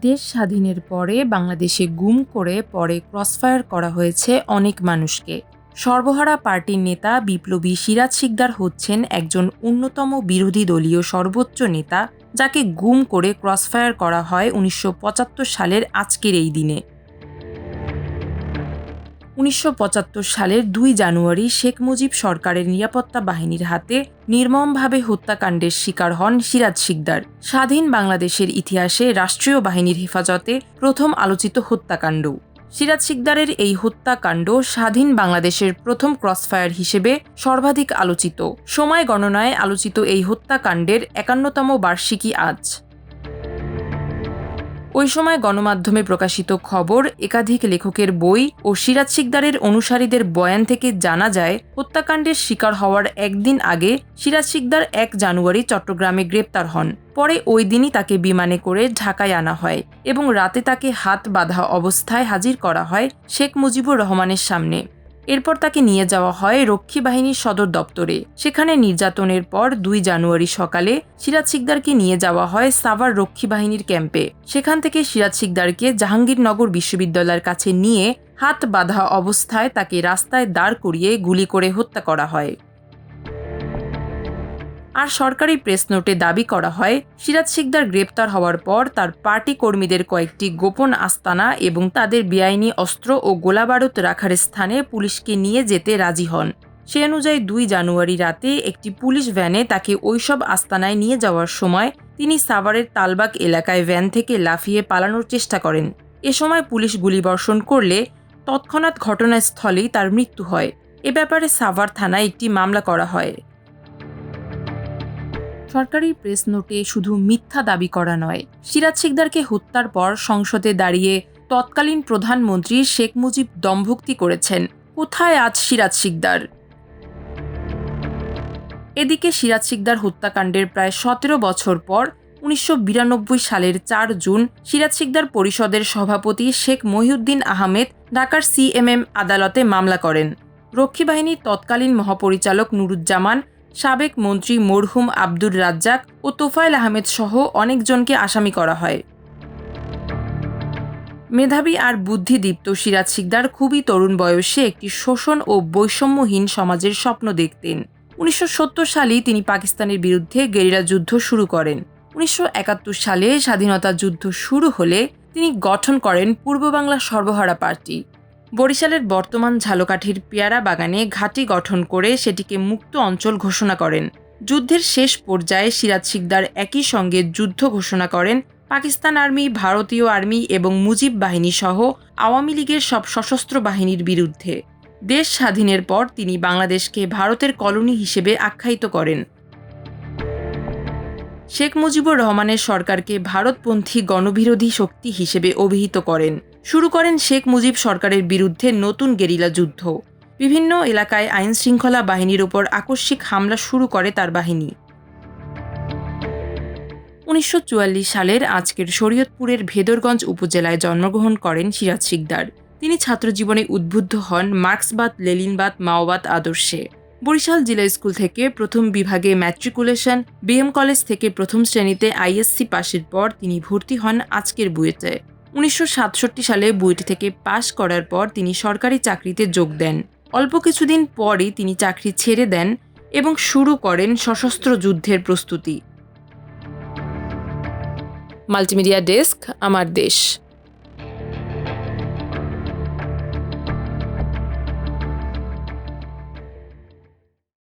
দেশ স্বাধীনের পরে বাংলাদেশে গুম করে পরে ক্রসফায়ার করা হয়েছে অনেক মানুষকে। সর্বহারা পার্টির নেতা বিপ্লবী সিরাজ শিকদার হচ্ছেন একজন অন্যতম বিরোধী দলীয় সর্বোচ্চ নেতা, যাকে গুম করে ক্রসফায়ার করা হয় ১৯৭৫ সালের আজকের এই দিনে। ১৯৭৫ সালের ২ জানুয়ারি শেখ মুজিব সরকারের নিরাপত্তা বাহিনীর হাতে নির্মমভাবে হত্যাকাণ্ডের শিকার হন সিরাজ শিকদার। স্বাধীন বাংলাদেশের ইতিহাসে রাষ্ট্রীয় বাহিনীর হেফাজতে প্রথম আলোচিত হত্যাকাণ্ড। সিরাজ শিকদারের এই হত্যাকাণ্ড স্বাধীন বাংলাদেশের প্রথম ক্রসফায়ার হিসেবে সর্বাধিক আলোচিত। সময় গণনায় আলোচিত এই হত্যাকাণ্ডের ৫১তম বার্ষিকী আজ। ওই সময় গণমাধ্যমে প্রকাশিত খবর, একাধিক লেখকের বই ও সিরাজ শিকদারের অনুসারীদের বয়ান থেকে জানা যায়, হত্যাকাণ্ডের শিকার হওয়ার একদিন আগে সিরাজ শিকদার ১ জানুয়ারি চট্টগ্রামে গ্রেপ্তার হন। পরে ওই দিনই তাকে বিমানে করে ঢাকায় আনা হয় এবং রাতে তাকে হাত বাঁধা অবস্থায় হাজির করা হয় শেখ মুজিবুর রহমানের সামনে। এরপর তাকে নিয়ে যাওয়া হয় রক্ষী বাহিনীর সদর দপ্তরে। সেখানে নির্যাতনের পর ২ জানুয়ারি সকালে সিরাজ শিকদারকে নিয়ে যাওয়া হয় সাভার রক্ষী বাহিনীর ক্যাম্পে। সেখান থেকে সিরাজ শিকদারকে জাহাঙ্গীরনগর বিশ্ববিদ্যালয়ের কাছে নিয়ে হাত বাঁধা অবস্থায় তাকে রাস্তায় দাঁড় করিয়ে গুলি করে হত্যা করা হয়। আর সরকারি প্রেস নোটে দাবি করা হয়, সিরাজ শিকদার গ্রেপ্তার হওয়ার পর তার পার্টি কর্মীদের কয়েকটি গোপন আস্তানা এবং তাদের বেআইনি অস্ত্র ও গোলাবারুদ রাখার স্থানে পুলিশকে নিয়ে যেতে রাজি হন। সে অনুযায়ী ২ জানুয়ারি রাতে একটি পুলিশ ভ্যানে তাকে ওইসব আস্তানায় নিয়ে যাওয়ার সময় তিনি সাভারের তালবাগ এলাকায় ভ্যান থেকে লাফিয়ে পালানোর চেষ্টা করেন। এ সময় পুলিশ গুলিবর্ষণ করলে তৎক্ষণাৎ ঘটনাস্থলেই তার মৃত্যু হয়। এ ব্যাপারে সাভার থানায় একটি মামলা করা হয়। সরকারি প্রেস নোটে শুধু মিথ্যা দাবি করা নয়, সিরাজ শিকদারকে হত্যার পর সংসদে দাঁড়িয়ে তৎকালীন প্রধানমন্ত্রী শেখ মুজিব দমভক্তি করেছেন, কোথায় আজ সিরাজ শিকদার? এদিকে সিরাজ শিকদার হত্যাকাণ্ডের প্রায় ১৭ বছর পর ১৯৯২ সালের ৪ জুন সিরাজ শিকদার পরিষদের সভাপতি শেখ মহিউদ্দিন আহমেদ ঢাকার সিএমএম আদালতে মামলা করেন। রক্ষী বাহিনীর তৎকালীন মহাপরিচালক নুরুজ্জামান, সাবেক মন্ত্রী মরহুম আব্দুর রাজ্জাক ও তোফায়েল আহমেদ সহ অনেকজনকে আসামি করা হয়। মেধাবী আর বুদ্ধিদীপ্ত সিরাজ শিকদার খুবই তরুণ বয়সে একটি শোষণ ও বৈষম্যহীন সমাজের স্বপ্ন দেখতেন। ১৯৭০ সালেই তিনি পাকিস্তানের বিরুদ্ধে গেরিলা যুদ্ধ শুরু করেন। ১৯৭১ সালে স্বাধীনতা যুদ্ধ শুরু হলে তিনি গঠন করেন পূর্ব বাংলা সর্বহারা পার্টি। বরিশালের বর্তমান ঝালকাঠির পেয়ারা বাগানে ঘাঁটি গঠন করে সেটিকে মুক্ত অঞ্চল ঘোষণা করেন। যুদ্ধের শেষ পর্যায়ে সিরাজ শিকদার একই সঙ্গে যুদ্ধ ঘোষণা করেন পাকিস্তান আর্মি, ভারতীয় আর্মি এবং মুজিব বাহিনী সহ আওয়ামী লীগের সব সশস্ত্র বাহিনীর বিরুদ্ধে। দেশ স্বাধীনের পর তিনি বাংলাদেশকে ভারতের কলোনি হিসেবে আখ্যায়িত করেন। শেখ মুজিবুর রহমানের সরকারকে ভারতপন্থী গণবিরোধী শক্তি হিসেবে অভিহিত করেন। শুরু করেন শেখ মুজিব সরকারের বিরুদ্ধে নতুন গেরিলা যুদ্ধ। বিভিন্ন এলাকায় আইনশৃঙ্খলা বাহিনীর ওপর আকস্মিক হামলা শুরু করে তার বাহিনী। ১৯৪৪ সালের আজকের শরীয়তপুরের ভেদরগঞ্জ উপজেলায় জন্মগ্রহণ করেন সিরাজ শিকদার। তিনি ছাত্রজীবনে উদ্বুদ্ধ হন মার্ক্সবাদ, লেনিনবাদ, মাওবাদ আদর্শে। বরিশাল জিলা স্কুল থেকে প্রথম বিভাগে ম্যাট্রিকুলেশন, বিএম কলেজ থেকে প্রথম শ্রেণীতে আইএসসি পাশের পর তিনি ভর্তি হন আজকের বুয়েটে। ১৯৬৭ সালে বুয়েট থেকে পাশ করার পর তিনি সরকারি চাকরিতে যোগ দেন। অল্প কিছুদিন পরই তিনি চাকরি ছেড়ে দেন এবং শুরু করেন সশস্ত্র যুদ্ধের প্রস্তুতি। মাল্টিমিডিয়া ডেস্ক, আমার দেশ।